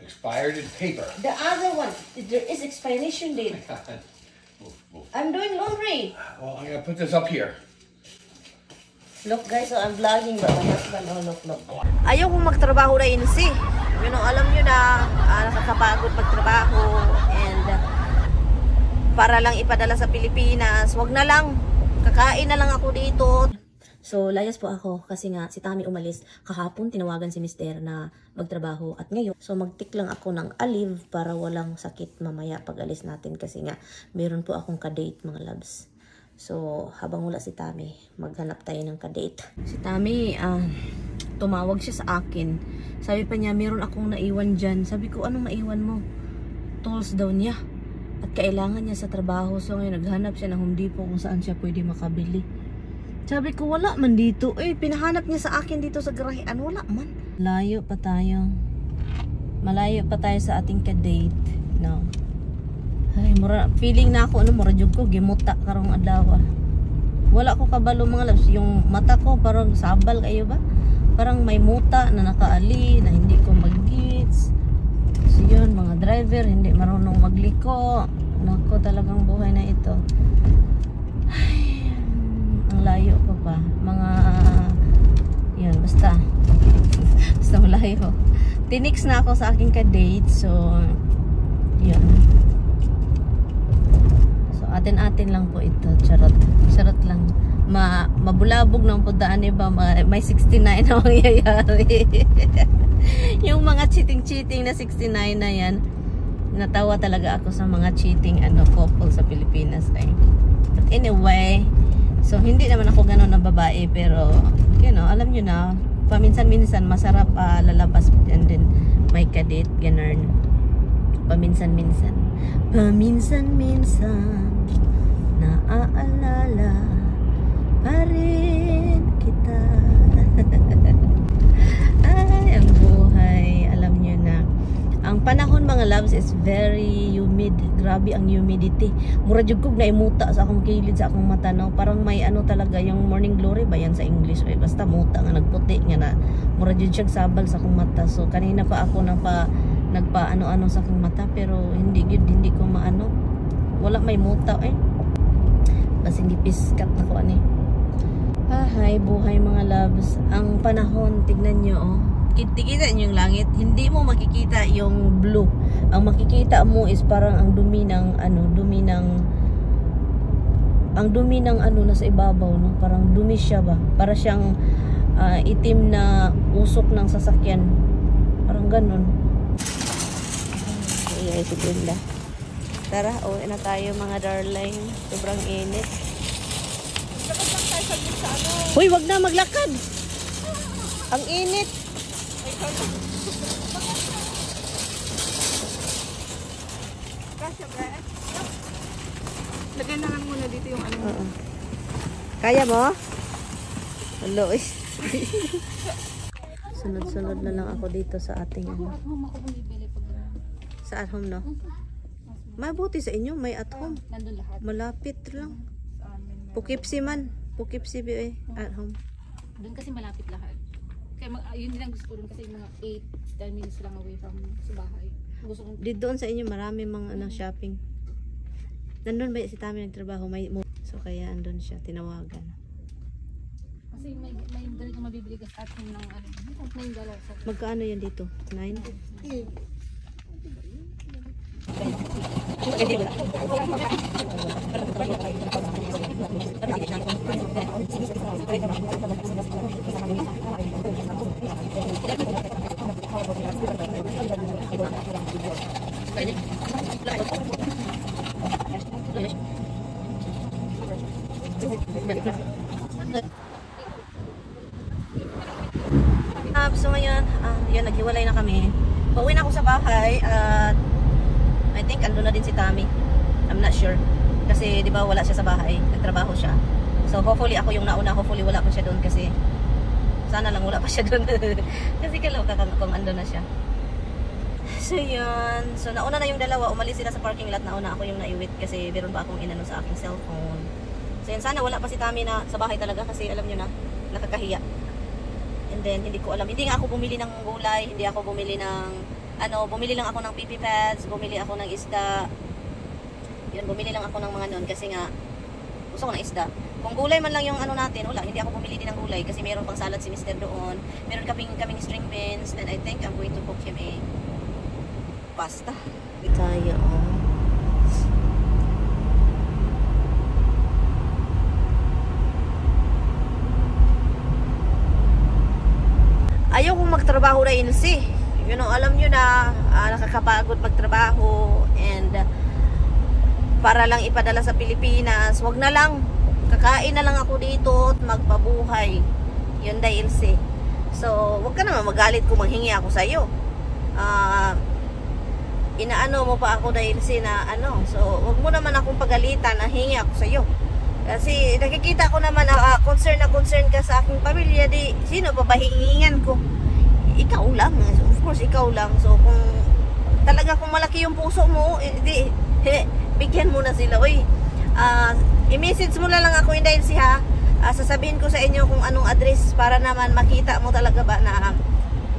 Expired paper. The other one, there is expiration date. Move. I'm doing laundry. Well, I'm gonna put this up here. Look guys, so I'm vlogging but my husband, oh look. Ayaw kong magtrabaho na insi. You know, alam nyo na, nakakapagod magtrabaho and para lang ipadala sa Pilipinas, wag na lang, kakain na lang ako dito. So, layas po ako kasi nga si Tami umalis. Kahapon, tinawagan si Mister na magtrabaho at ngayon. So, mag-tick lang ako ng alive para walang sakit mamaya pag alis natin kasi nga meron po akong kadate mga loves. So, habang wala si Tami, maghanap tayo ng kadate. Si Tami, tumawag siya sa akin. Sabi pa niya, meron akong naiwan dyan. Sabi ko, anong maiwan mo? Tools daw niya. At kailangan niya sa trabaho. So, ngayon naghanap siya ng Home Depot kung saan siya pwede makabili. Sabi ko, wala man dito. Pinahanap niya sa akin dito sa garahean. Wala man. Malayo pa tayo. Malayo pa tayo sa ating kadate. No. Ay, feeling na ako, mura jud ko, gimuta karong adlaw. Wala ko kabalo mga loves. Yung mata ko parang sabal kayo ba? Parang may muta na nakaali, na hindi ko mag-gits. So yun, mga driver, hindi marunong magliko. Nako, talagang buhay na ito. Ay, ang layo ko pa. Mga, yun, basta malayo. Tinix na ako sa aking ka-date. So, yun. Atin-atin lang po ito. Charot lang. Mabulabog ng pudaan, iba, may 69 na mangyayari. Yung mga cheating na 69 na yan, natawa talaga ako sa mga cheating couple sa Pilipinas. But anyway, so hindi naman ako gano'n na babae, pero you know, alam nyo na, paminsan-minsan masarap lalabas and then may kadate, ganun. Paminsan-minsan naaalala pa rin kita. Ay, ang buhay, alam nyo na. Ang panahon mga loves is very humid. Grabe ang humidity. Mura jud kog naimuta sa akong kilid, sa akong mata, no? Parang may talaga, yung morning glory ba yan sa English? Basta muta nga, nagputi nga na. Mura jud siyang sabal sa akong mata. So kanina pa ako nagpa ano sa aking mata, pero hindi ko maano. Wala, may muta basing gipiskat na ko Hay, buhay mga loves. Ang panahon, tignan nyo kita nyo yung langit, hindi mo makikita yung blue. Ang makikita mo is parang ang dumi ng nasa ibabaw, no? Parang dumi siya ba? Para siyang itim na usok ng sasakyan. Parang ganun. Ay, si Brenda. Tara, uwi na tayo mga darling. Sobrang init. Lakad lang tayo saglit sa Uy, wag na maglakad. Ang init. Ay, kasya ba? Lagyan na lang muna dito yung Kaya mo? Hello. Sunod-sunod na lang ako dito sa ating Sa at home, no? Mabuti sa inyo, may at home. Nandun lahat. Malapit lang. Pukipsi man. Pukipsi at home. Doon kasi malapit lahat. Kaya yun din ang gusto ko doon kasi mga 8-10 minutes lang away from sa bahay. Gusto ko Doon sa inyo marami mga shopping. Nandun ba si Tami nagtrabaho? So kaya andun siya, tinawagan. kasi may dali kang mabibili kasi at home ng $9. Magkano yan dito? 9? So ngayon, yun, naghiwalay na kami. Pauwi na ako sa bahay at I think ando na din si Tami. I'm not sure. Kasi di ba wala siya sa bahay, nagtrabaho siya. So hopefully ako yung nauna, hopefully wala pa siya doon kasi sana lang wala pa siya doon. Kasi kaloka kung ando na siya. So yun. So nauna na yung dalawa, umalis sila sa parking lot, nauna ako yung naiwit kasi meron pa akong inano sa aking cellphone. So yun, sana wala pa si Tami na sa bahay talaga kasi alam nyo na, nakakahiya. And then hindi ko alam, hindi nga ako bumili ng gulay, hindi ako bumili ng bumili lang ako ng PP pads, bumili ako ng isda. Yun, bumili lang ako ng mga noon kasi nga gusto ko ng isda. Kung gulay man lang yung ano natin, wala, hindi ako bumili din ng gulay kasi meron pang salad si Mr. doon. Meron kaming string beans and I think I'm going to cook him a pasta. Tayo, ayaw kong magtrabaho na Ilse. Alam nyo na nakakapagod magtrabaho and para lang ipadala sa Pilipinas. Wag na lang, kakain na lang ako dito at magpabuhay. Yun dahil Ilse. So, wag ka naman magalit kung manghingi ako sa iyo. Inaano mo pa ako dahil Ilse na ano. So, wag mo naman akong pagalitan na hingi ako sa iyo. Kasi nakikita ko naman concern na concern ka sa aking pamilya, di sino pa ba hihingan ko? Ikaw lang. Of course, ikaw lang. So, kung talaga kung malaki yung puso mo, di bigyan mo na sila. Uy, i-message mo na lang ako yung dahil siya. Sasabihin ko sa inyo kung anong address para naman makita mo talaga ba na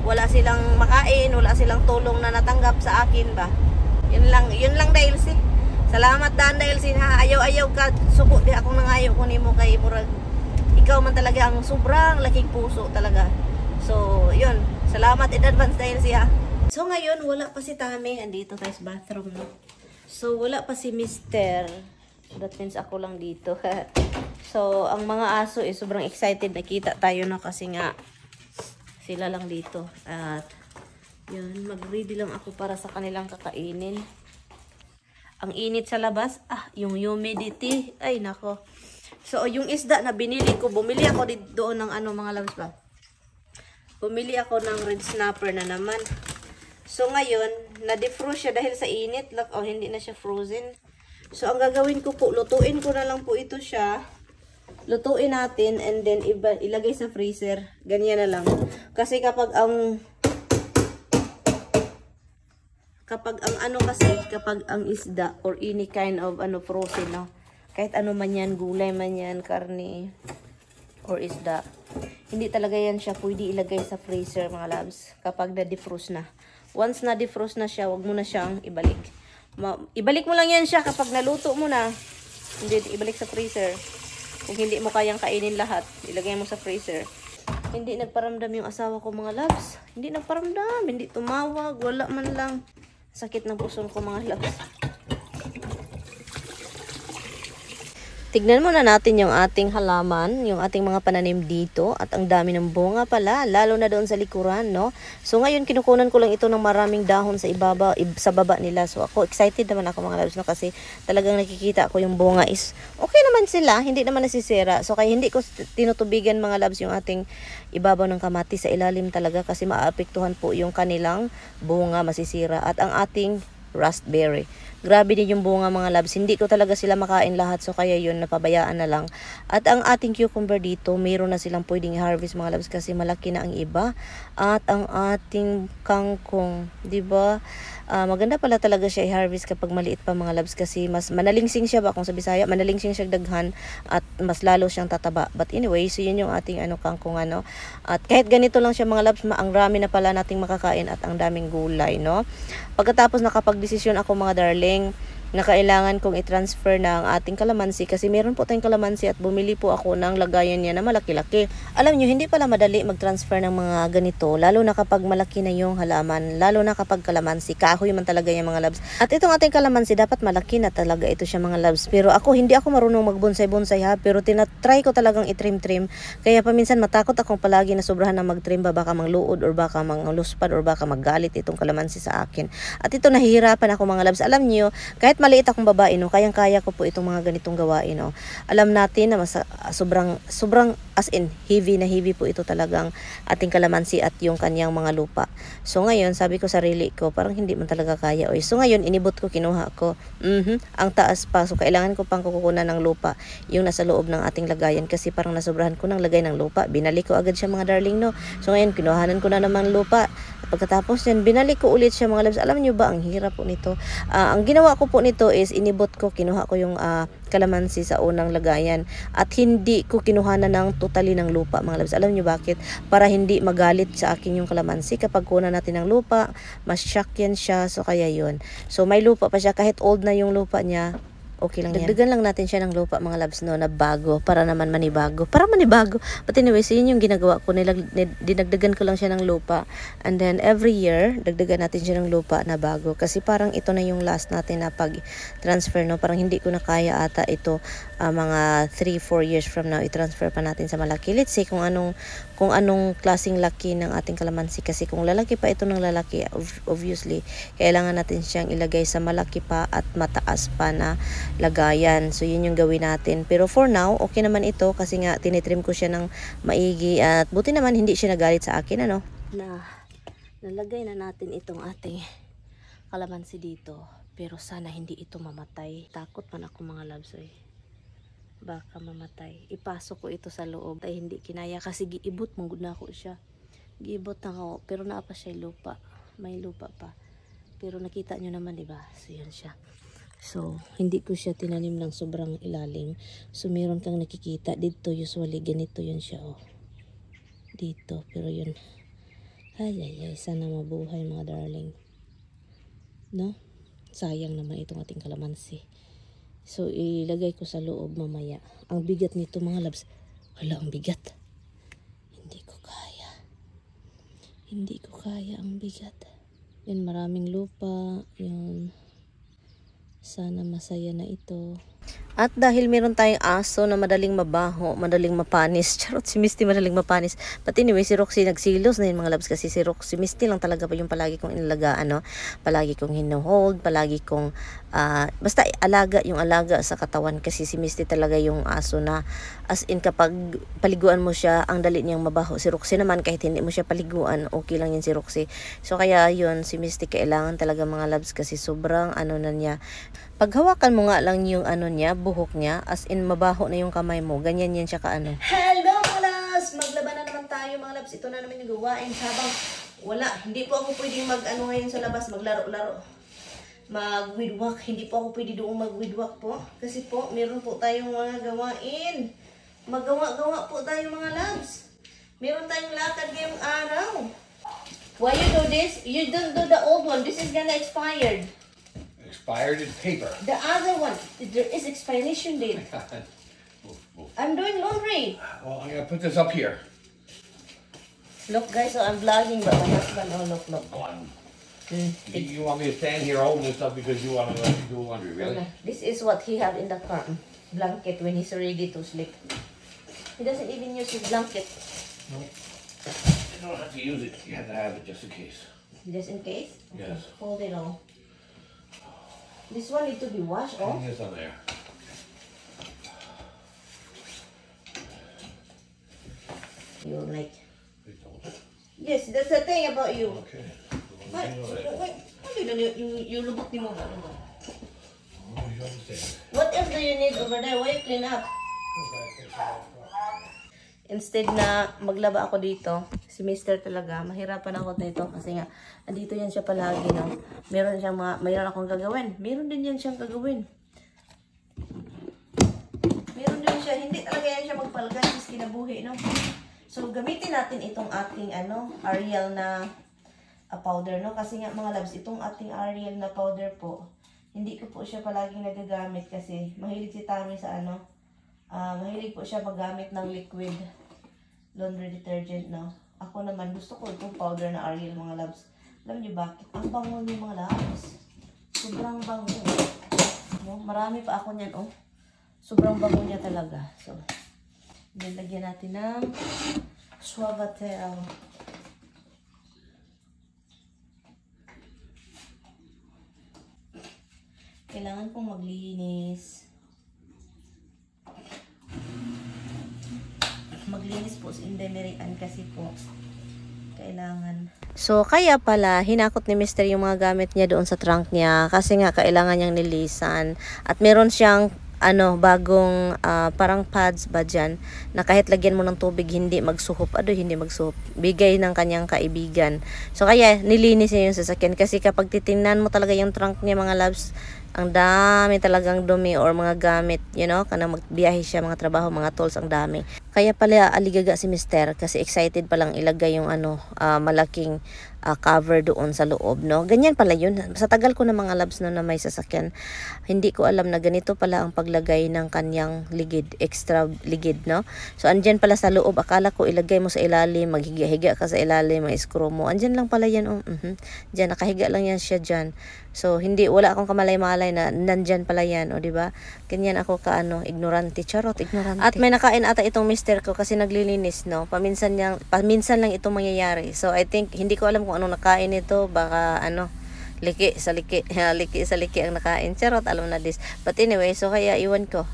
wala silang makain, wala silang tulong na natanggap sa akin ba. Yun lang dahil si. Salamat dahil si ha. Ayaw ka suko di akong nangayo ko nimo kay murag ikaw man talaga ang sobrang laking puso talaga. So, yun. Salamat in advance dahil siya. So, ngayon, wala pa si Tami. Andito tayo sa bathroom, no? So, wala pa si Mr. So, that means ako lang dito. So, ang mga aso sobrang excited. Nakita tayo na kasi nga sila lang dito. At, yun, mag-ready lang ako para sa kanilang kakainin. Ang init sa labas. Yung humidity. Ay, nako. So, yung isda na binili ko, bumili ako doon ng mga labas ba? Bumili ako ng red snapper na naman. So, ngayon, na-defrost siya dahil sa init. Look, hindi na siya frozen. So, ang gagawin ko po, lutuin ko na lang po ito siya. Lutuin natin and then ilagay sa freezer. Ganyan na lang. Kasi kapag ang isda or any kind of frozen, no? Kahit ano man yan, gulay man yan, karne or isda, hindi talaga yan siya pwede ilagay sa freezer, mga loves, kapag na-defrost na. Once na-defrost na siya, wag mo na siyang ibalik. Ibalik mo lang yan siya kapag naluto mo na. Hindi ibalik sa freezer. Kung hindi mo kayang kainin lahat, ilagay mo sa freezer. Hindi nagparamdam yung asawa ko, mga loves. Hindi nagparamdam, hindi tumawag, wala man lang. Sakit ng puso ko, mga loves. Tignan muna natin yung ating halaman, yung ating mga pananim dito. At ang dami ng bunga pala, lalo na doon sa likuran, no? So ngayon, kinukunan ko lang ito ng maraming dahon sa sa baba nila. So ako, excited naman ako, mga loves, no? Kasi talagang nakikita ko yung bunga is okay naman sila, hindi naman nasisira. So kaya hindi ko tinutubigan, mga loves, yung ating ibabaw ng kamatis sa ilalim talaga. Kasi maapektuhan po yung kanilang bunga, masisira. At ang ating raspberry. Grabe din yung bunga, mga loves. Hindi ko talaga sila makain lahat. So, kaya yun, napabayaan na lang. At ang ating cucumber dito, mayroon na silang pwedeng harvest, mga loves, kasi malaki na ang iba. At ang ating kangkong, diba? Maganda pala talaga siya i-harvest kapag maliit pa, mga loves, kasi mas manalingsing siya ba kung sa Bisaya, manalingsing siya daghan at mas lalo siyang tataba. But anyway, so yun yung ating kangkong, ano. At kahit ganito lang siya, mga loves, ang rami na pala nating makakain at ang daming gulay, no? Pagkatapos nakapag-desisyon ako, mga darling, na kailangan kong i-transfer na ang ating kalamansi kasi meron po tayong kalamansi at bumili po ako ng lagayan niya na malaki-laki. Alam nyo, hindi pala madali mag-transfer ng mga ganito, lalo na kapag malaki na yung halaman, lalo na kapag kalamansi, kahoy man talaga yung, mga loves. At itong ating kalamansi, dapat malaki na talaga ito siya, mga loves. Pero ako, hindi ako marunong magbonsay-bonsay, ha, pero tinatry ko talagang i-trim-trim. Kaya paminsan matakot akong palagi na sobrahan na mag-trim ba, baka mangluod or baka mangluspad or baka magalit itong kalamansi sa akin. At ito, nahihirapan ako, mga loves. Alam nyo, kahit maliit akong babae, no, kayang-kaya ko po itong mga ganitong gawain, no. Alam natin na sobrang as in heavy na heavy po ito talagang ating kalamansi at yung kanyang mga lupa. So ngayon, sabi ko sarili ko, parang hindi man talaga kaya. Oy. So ngayon, inibot ko, kinuha ko. Ang taas pa. So kailangan ko pang kukunan ng lupa yung nasa loob ng ating lagayan kasi parang nasobrahan ko ng lagay ng lupa. Binalik ko agad siya, mga darling, no. So ngayon, kinuhanan ko na naman lupa. Pagkatapos yan, binalik ko ulit siya, mga loves. Alam nyo ba, ang hirap po nito. Ang ginawa ko po nito is inibot ko, kinuha ko yung kalamansi sa unang lagayan. At hindi ko kinuha na ng totally ng lupa mga loves. Alam nyo bakit? Para hindi magalit sa akin yung kalamansi. Kapag kuna natin ng lupa, mas shock yan siya. So kaya yun. So may lupa pa siya. Kahit old na yung lupa niya, okay lang yan. Dagdagan lang natin siya ng lupa mga loves no, na bago. Para naman manibago. But anyway, so yun yung ginagawa ko. Dinagdagan ko lang siya ng lupa. And then every year, dagdagan natin siya ng lupa na bago. Kasi parang ito na yung last natin na pag-transfer. No? Parang hindi ko na kaya ata ito mga 3-4 years from now. I-transfer pa natin sa malaki. Let's say kung anong klaseng laki ng ating kalamansi. Kasi kung lalaki pa ito ng lalaki, obviously, kailangan natin siyang ilagay sa malaki pa at mataas pa na lagayan. So yun yung gawin natin. Pero for now, okay naman ito kasi nga tinitrim ko siya ng maigi at buti naman hindi siya nagalit sa akin ano. Nalagay na natin itong ating kalamansi dito. Pero sana hindi ito mamatay. Takot man ako mga loves eh. Baka mamatay. Ipasok ko ito sa loob. Ay hindi kinaya kasi giibot mong na ako siya. Giibot na ako pero naapa siya lupa. May lupa pa. Pero nakita nyo naman diba? So yun siya. So, hindi ko siya tinanim ng sobrang ilalim. So, meron kang nakikita. Dito, usually, ganito yun siya, oh. Dito, pero yun. Ay, sana mabuhay, mga darling. No? Sayang naman itong ating kalamansi. So, ilagay ko sa loob mamaya. Ang bigat nito, mga loves. Wala, ang bigat. Hindi ko kaya. Hindi ko kaya ang bigat. Yan, maraming lupa. Yan. Sana masaya na ito. At dahil meron tayong aso na madaling mabaho, madaling mapanis. Charot, si Misty madaling mapanis. But anyway, si Roxy nagsilos na yun mga loves kasi si Roxy, Misty lang talaga pa yung palagi kong inalagaan, no? Palagi kong hino-hold, palagi kong basta alaga yung alaga sa katawan kasi si Misty talaga yung aso na as in kapag paliguan mo siya, ang dali niyang mabaho. Si Roxy naman kahit hindi mo siya paliguan, okay lang yun si Roxy. So kaya yun, si Misty kailangan talaga mga loves kasi sobrang ano na niya. Pag hawakan mo nga lang yung ano niya, buhok niya, as in mabaho na yung kamay mo, ganyan yan siya kaano. Hello mga loves! Maglaban na naman tayo mga loves. Ito na naman yung gawain habang wala. Hindi po ako pwedeng mag-ano ngayon sa labas, maglaro-laro. Mag-weedwalk. Hindi po ako pwede doon mag-weedwalk po. Kasi po, meron po tayong mga gawain. Magawa-gawa po tayo mga loves. Meron tayong lakad ngayong araw. Why you do this? You don't do the old one. This is gonna expired. Expired in paper. The other one, there is expiration date. Move. I'm doing laundry. Well, I'm gonna put this up here. Look guys, so I'm vlogging but my husband, oh look. You want me to stand here holding this up because you want to do laundry, really? This is what he had in the car. Blanket when he's ready to sleep. He doesn't even use his blanket. No. You don't have to use it. You have to have it just in case. Just in case? Okay. Yes. Hold it on. This one need to be washed off. Hang this on there. You like? Please don't. Yes, that's the thing about you. Okay. What? Wait, you lubok ni mo ba? Oh, you understand. What else do you need over there? Why you clean up? Instead na maglaba ako dito, si Mr. talaga, mahirapan ako dito kasi nga, andito yan siya palagi, no? Meron akong gagawin. Meron din yan siyang gagawin. Meron din siya, hindi talaga yan siya magpalagay sa kinabuhi, no? So, gamitin natin itong ating, Ariel na powder, no? Kasi nga, mga loves, itong ating Ariel na powder po, hindi ko po siya palaging nagagamit kasi mahilig si Tami sa mahilig po siya maggamit ng liquid laundry detergent, no? Ako naman, gusto ko itong powder na Ariel, mga loves. Alam niyo bakit? Ang bango niyo, mga loves. Sobrang bango. No? Marami pa ako niyan, oh. Sobrang bango niya talaga. So, nilagyan natin ng Suavitel. Kailangan pong maglinis. Maglinis po sa indemerian kasi po kailangan. So, kaya pala, hinakot ni Mr. yung mga gamit niya doon sa trunk niya kasi nga kailangan niyang nilisan. At meron siyang bagong parang pads ba dyan, na kahit lagyan mo ng tubig, hindi magsuhop. Hindi magsuhop. Bigay ng kanyang kaibigan. So, kaya, nilinis niya yung sasakyan. Kasi kapag titingnan mo talaga yung trunk niya, mga loves, ang dami talagang dumi or mga gamit, kana magbiyahe siya, mga trabaho, mga tools, ang dami. Kaya pala aligaga si Mister kasi excited palang ilagay yung malaking cover doon sa loob, no? Ganyan pala yun. Sa tagal ko na mga labs na may sasakyan, hindi ko alam na ganito pala ang paglagay ng kanyang ligid, extra ligid, no? So, andyan pala sa loob. Akala ko ilagay mo sa ilalim, maghiga-higa ka sa ilalim, may screw mo. Andyan lang pala yan, Diyan, nakahiga lang yan siya dyan. So, wala akong kamalay-malay na nandyan pala yan, diba? Ganyan ako ignorante. Charot, ignorante. At may nakain ata itong mister ko kasi naglilinis, no? Paminsan lang itong mangyayari. So, I think, hindi ko alam kung anong nakain ito. Baka, liki sa liki ang nakain. Charot, alam na this. But anyway, so kaya iwan ko.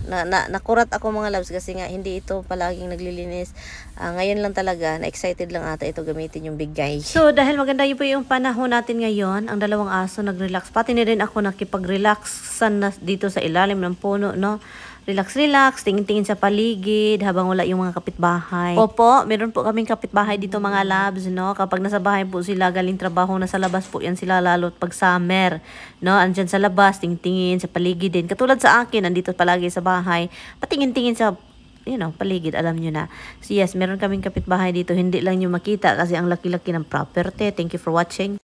Nakurat ako mga loves kasi nga hindi ito palaging naglilinis. Ngayon lang talaga, na-excited lang ata ito gamitin yung big guy. So, dahil maganda yun po yung panahon natin ngayon, ang dalawang aso nag-relax. Pati na rin ako nakipag-relaxan na dito sa ilalim ng puno, no? Relax, tingin-tingin sa paligid habang wala yung mga kapitbahay. Opo, meron po kaming kapitbahay dito mga labs, no? Kapag nasa bahay po sila, galing trabaho, nasa labas po yan sila, lalo pag summer, no? Andyan sa labas, tingin-tingin sa paligid din. Katulad sa akin, nandito palagi sa bahay, patingin-tingin sa paligid, alam nyo na. So yes, meron kaming kapitbahay dito, hindi lang nyo makita kasi ang laki-laki ng property. Thank you for watching.